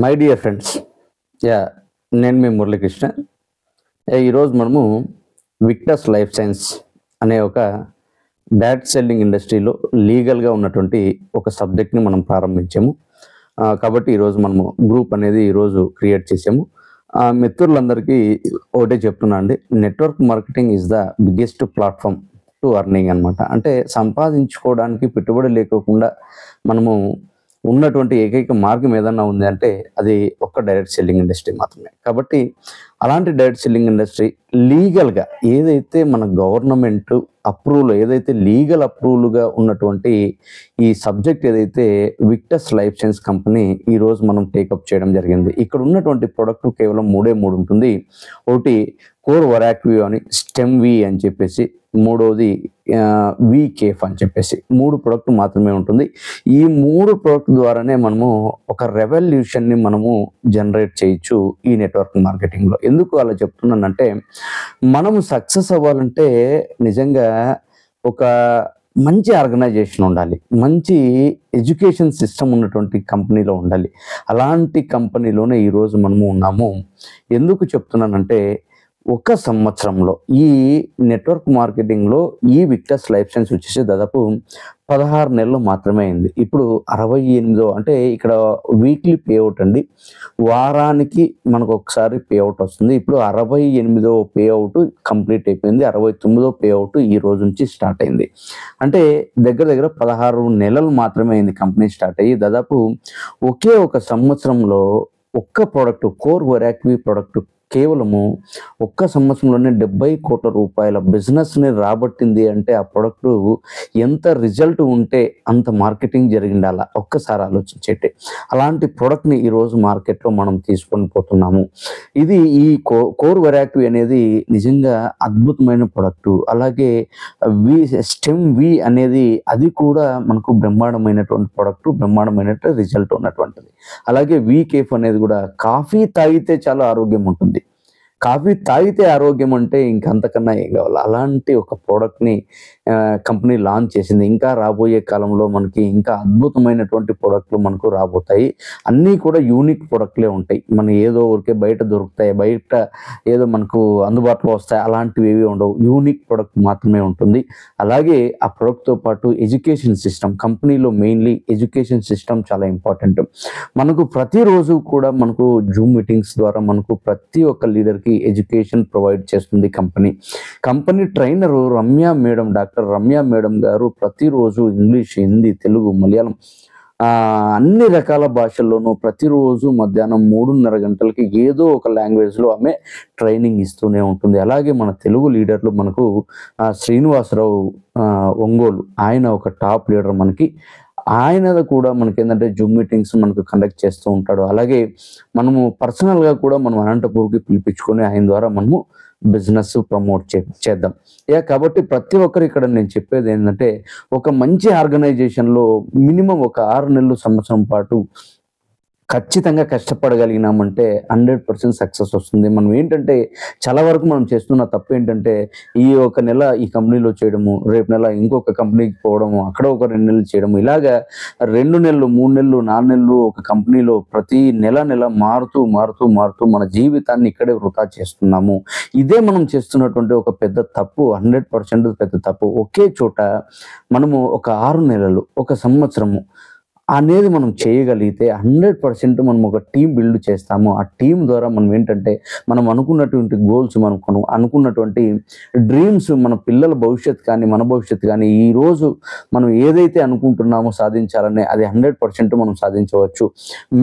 My dear friends, yeah నేను మీ మురళీకృష్ణ. ఈరోజు మనము విక్టస్ లైఫ్ సైన్స్ అనే ఒక డైరెక్ట్ సెల్లింగ్ ఇండస్ట్రీలో లీగల్గా ఉన్నటువంటి ఒక సబ్జెక్ట్ని మనం ప్రారంభించాము. కాబట్టి ఈరోజు మనము గ్రూప్ అనేది ఈరోజు క్రియేట్ చేసాము. మిత్రులందరికీ ఒకటే చెప్తున్నా అండి, network marketing is the biggest platform to earning అనమాట. అంటే సంపాదించుకోవడానికి పెట్టుబడి లేకోకుండా మనము ఉన్నటువంటి ఏకైక మార్గం ఏదన్నా ఉంది అంటే అది ఒక్క డైరెక్ట్ సెల్లింగ్ ఇండస్ట్రీ మాత్రమే. కాబట్టి అలాంటి డైరెక్ట్ సెల్లింగ్ ఇండస్ట్రీ లీగల్గా ఏదైతే మన గవర్నమెంట్ అప్రూవల్, ఏదైతే లీగల్ అప్రూవల్గా ఉన్నటువంటి ఈ సబ్జెక్ట్ ఏదైతే విక్టస్ లైఫ్ సైన్స్ కంపెనీ ఈరోజు మనం టేకప్ చేయడం జరిగింది. ఇక్కడ ఉన్నటువంటి ప్రోడక్ట్ కేవలం మూడు ఉంటుంది. ఒకటి కోర్ వరాక్వి అని, స్టెమ్ వి అని చెప్పేసి, మూడవది వి కేఫ్ అని చెప్పేసి 3 ప్రోడక్ట్ మాత్రమే ఉంటుంది. ఈ 3 ప్రోడక్ట్ ద్వారానే మనము ఒక రెవల్యూషన్ని మనము జనరేట్ చేయొచ్చు ఈ నెట్వర్క్ మార్కెటింగ్లో. ఎందుకు అలా చెప్తున్నానంటే, మనము సక్సెస్ అవ్వాలంటే నిజంగా ఒక మంచి ఆర్గనైజేషన్ ఉండాలి, మంచి ఎడ్యుకేషన్ సిస్టమ్ ఉన్నటువంటి కంపెనీలో ఉండాలి. అలాంటి కంపెనీలోనే ఈరోజు మనము ఉన్నాము. ఎందుకు చెప్తున్నానంటే, ఒక సంవత్సరంలో ఈ నెట్వర్క్ మార్కెటింగ్లో ఈ విక్టస్ లైఫ్ సైన్స్ వచ్చేసి దాదాపు 16 నెలలు మాత్రమే అయింది. ఇప్పుడు 68వ, అంటే ఇక్కడ వీక్లీ పేఅవుట్ అండి, వారానికి మనకు ఒకసారి పేఅవుట్ వస్తుంది. ఇప్పుడు 68వ పేఅవుట్ కంప్లీట్ అయిపోయింది. 69వ పేఅవుట్ ఈ రోజు నుంచి స్టార్ట్ అయింది. అంటే దగ్గర దగ్గర 16 నెలలు మాత్రమే అయింది కంపెనీ స్టార్ట్ అయ్యి. దాదాపు ఒకే ఒక సంవత్సరంలో ఒక్క ప్రోడక్ట్, కోర్ వరాక్వి ప్రోడక్ట్ కేవలము ఒక్క సంవత్సరంలోనే 70 కోట్ల రూపాయల బిజినెస్ని రాబట్టింది. అంటే ఆ ప్రోడక్ట్ ఎంత రిజల్ట్ ఉంటే అంత మార్కెటింగ్ జరిగిండాలా ఒక్కసారి ఆలోచించేటే. అలాంటి ప్రోడక్ట్ని ఈరోజు మార్కెట్లో మనం తీసుకొని పోతున్నాము. ఇది ఈ కోర్ వెరాక్టివ్ అనేది నిజంగా అద్భుతమైన ప్రోడక్ట్. అలాగే స్టెమ్ వి అనేది అది కూడా మనకు బ్రహ్మాండమైనటువంటి ప్రోడక్ట్, బ్రహ్మాండమైన రిజల్ట్ ఉన్నటువంటిది. అలాగే వి కేఫ్ అనేది కూడా, కాఫీ తాగితే చాలా ఆరోగ్యం ఉంటుంది, కాఫీ తాగితే ఆరోగ్యం అంటే ఇంకంతకన్నా ఏం కావాలి. అలాంటి ఒక ప్రోడక్ట్ని కంపెనీ లాంచ్ చేసింది. ఇంకా రాబోయే కాలంలో మనకి ఇంకా అద్భుతమైనటువంటి ప్రోడక్ట్లు మనకు రాబోతాయి. అన్నీ కూడా యూనిక్ ప్రోడక్ట్లే ఉంటాయి. మన ఏదో ఊరికే బయట దొరుకుతాయి, బయట ఏదో మనకు అందుబాటులో వస్తాయి, అలాంటివి ఏవి ఉండవు. యూనిక్ ప్రోడక్ట్ మాత్రమే ఉంటుంది. అలాగే ఆ ప్రోడక్ట్తో పాటు ఎడ్యుకేషన్ సిస్టమ్, కంపెనీలో మెయిన్లీ ఎడ్యుకేషన్ సిస్టమ్ చాలా ఇంపార్టెంట్. మనకు ప్రతిరోజు కూడా మనకు జూమ్ మీటింగ్స్ ద్వారా మనకు ప్రతి ఒక్క లీడర్కి ఎడ్యుకేషన్ ప్రొవైడ్ చేస్తుంది company trainer doctor Ramya madam గారు ప్రతిరోజు ఇంగ్లీష్, హిందీ, తెలుగు, మలయాళం అన్ని రకాల భాషల్లోనూ ప్రతిరోజు మధ్యాహ్నం 3:30 గంటలకి ఏదో ఒక లాంగ్వేజ్లో ఆమె ట్రైనింగ్ ఇస్తూనే ఉంటుంది. అలాగే మన తెలుగు లీడర్లు మనకు శ్రీనివాసరావు ఒంగోలు, ఆయన ఒక టాప్ లీడర్ మనకి. ఆయన కూడా మనకి ఏంటంటే జూమ్ మీటింగ్స్ మనకు కండక్ట్ చేస్తూ ఉంటాడు. అలాగే మనము పర్సనల్గా కూడా మనం అనంతపూర్కి పిలిపించుకొని ఆయన ద్వారా మనము బిజినెస్ ప్రమోట్ చేద్దాం. కాబట్టి ప్రతి ఒక్కరు ఇక్కడ నేను చెప్పేది ఏంటంటే, ఒక మంచి ఆర్గనైజేషన్లో మినిమం ఒక 6 నెలలు, సంవత్సరం పాటు ఖచ్చితంగా కష్టపడగలిగినామంటే 100% సక్సెస్ వస్తుంది. మనం ఏంటంటే చాలా వరకు మనం చేస్తున్న తప్పు ఏంటంటే, ఈ ఒక నెల ఈ కంపెనీలో చేయడము, రేపు నెల ఇంకొక కంపెనీకి పోవడము, అక్కడ ఒక 2 నెలలు చేయడము, ఇలాగా 2 నెలలు, 3 నెలలు, 4 నెలలు ఒక కంపెనీలో ప్రతి నెల మారుతూ మన జీవితాన్ని ఇక్కడే వృధా చేస్తున్నాము. ఇదే మనం చేస్తున్నటువంటి ఒక పెద్ద తప్పు, 100% పెద్ద తప్పు. ఒకే చోట మనము ఒక 6 నెలలు, ఒక సంవత్సరము అనేది మనం చేయగలిగితే 100% మనం ఒక టీం బిల్డ్ చేస్తాము. ఆ టీం ద్వారా మనం ఏంటంటే మనం అనుకున్నటువంటి గోల్స్, మనం అనుకున్నటువంటి డ్రీమ్స్, మన పిల్లల భవిష్యత్తు కానీ మన భవిష్యత్తు కానీ ఈరోజు మనం ఏదైతే అనుకుంటున్నామో సాధించాలని అది 100% మనం సాధించవచ్చు.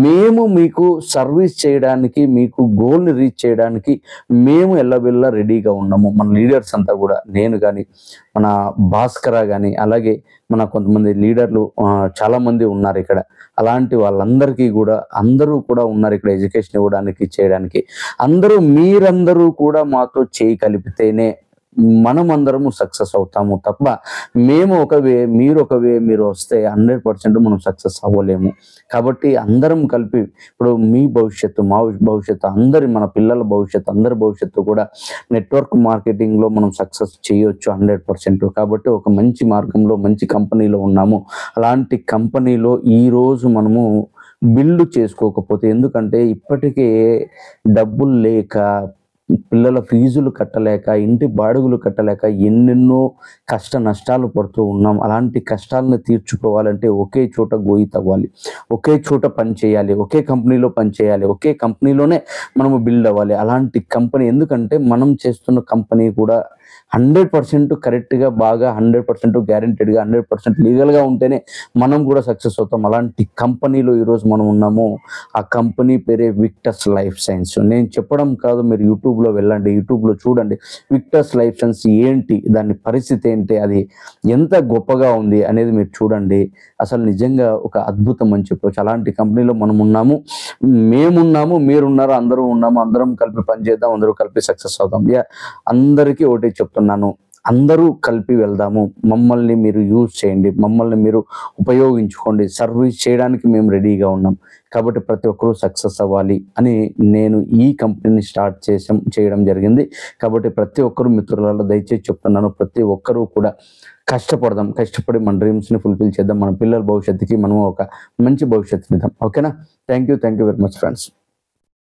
మేము మీకు సర్వీస్ చేయడానికి, మీకు గోల్ని రీచ్ చేయడానికి మేము ఎల్లవెల్లా రెడీగా ఉన్నాము. మన లీడర్స్ అంతా కూడా, నేను కానీ, మన భాస్కర కానీ, అలాగే మన కొంతమంది లీడర్లు చాలామంది ఉన్నారు ఇక్కడ. అలాంటి వాళ్ళందరికీ కూడా, అందరూ కూడా ఉన్నారు ఇక్కడ ఎడ్యుకేషన్ ఇవ్వడానికి, చేయడానికి. మీరందరూ కూడా మాతో చేయి కలిపితేనే మనమందరము సక్సెస్ అవుతాము తప్ప మేము ఒక వే, మీరు ఒక వే, మీరు వస్తే 100% మనం సక్సెస్ అవ్వలేము. కాబట్టి అందరం కలిపి, ఇప్పుడు మీ భవిష్యత్తు, మా భవిష్యత్తు, మన పిల్లల భవిష్యత్తు, అందరి భవిష్యత్తు కూడా నెట్వర్క్ మార్కెటింగ్లో మనం సక్సెస్ చేయొచ్చు 100%. కాబట్టి ఒక మంచి మార్గంలో, మంచి కంపెనీలో ఉన్నాము. అలాంటి కంపెనీలో ఈరోజు మనము బిల్డ్ చేసుకోకపోతే, ఎందుకంటే ఇప్పటికే డబ్బులు లేక, పిల్లల ఫీజులు కట్టలేక, ఇంటి బాడుగులు కట్టలేక ఎన్నెన్నో కష్ట నష్టాలు పడుతూ ఉన్నాం. అలాంటి కష్టాలను తీర్చుకోవాలంటే ఒకే చోట గోయి తవ్వాలి, ఒకే చోట పని చేయాలి, ఒకే కంపెనీలో పని చేయాలి, ఒకే కంపెనీలోనే మనము బిల్డ్ అవ్వాలి. అలాంటి కంపెనీ, ఎందుకంటే మనం చేస్తున్న కంపెనీ కూడా 100% కరెక్ట్గా, బాగా 100% గ్యారెంటెడ్గా, 100% లీగల్గా ఉంటేనే మనం కూడా సక్సెస్ అవుతాం. అలాంటి కంపెనీలో ఈరోజు మనం ఉన్నాము. ఆ కంపెనీ పేరే విక్టస్ లైఫ్ సైన్స్. నేను చెప్పడం కాదు, మీరు యూట్యూబ్లో వెళ్ళండి, యూట్యూబ్లో చూడండి విక్టస్ లైఫ్ సైన్స్ ఏంటి, దాని పరిస్థితి ఏంటి, అది ఎంత గొప్పగా ఉంది అనేది మీరు చూడండి. అసలు నిజంగా ఒక అద్భుతం అని చెప్పవచ్చు. అలాంటి కంపెనీలో మనం ఉన్నాము, మేమున్నాము, మీరున్నారు, అందరూ ఉన్నాము. అందరం కలిపి పనిచేద్దాం, అందరూ కలిపి సక్సెస్ అవుదాం. అందరికీ ఒకటి చెప్తున్నాను, అందరూ కలిపి వెళ్దాము. మమ్మల్ని మీరు యూజ్ చేయండి, మమ్మల్ని మీరు ఉపయోగించుకోండి, సర్వీస్ చేయడానికి మేము రెడీగా ఉన్నాం. కాబట్టి ప్రతి ఒక్కరూ సక్సెస్ అవ్వాలి అని నేను ఈ కంపెనీని స్టార్ట్ చేయడం జరిగింది. కాబట్టి ప్రతి ఒక్కరూ మిత్రులలో దయచేసి చెప్తున్నాను, ప్రతి ఒక్కరూ కూడా కష్టపడదాం, కష్టపడి మన డ్రీమ్స్ని ఫుల్ఫిల్ చేద్దాం, మన పిల్లల భవిష్యత్తుకి మనం ఒక మంచి భవిష్యత్తుని ఇద్దాం. ఓకేనా? Thank you very much friends.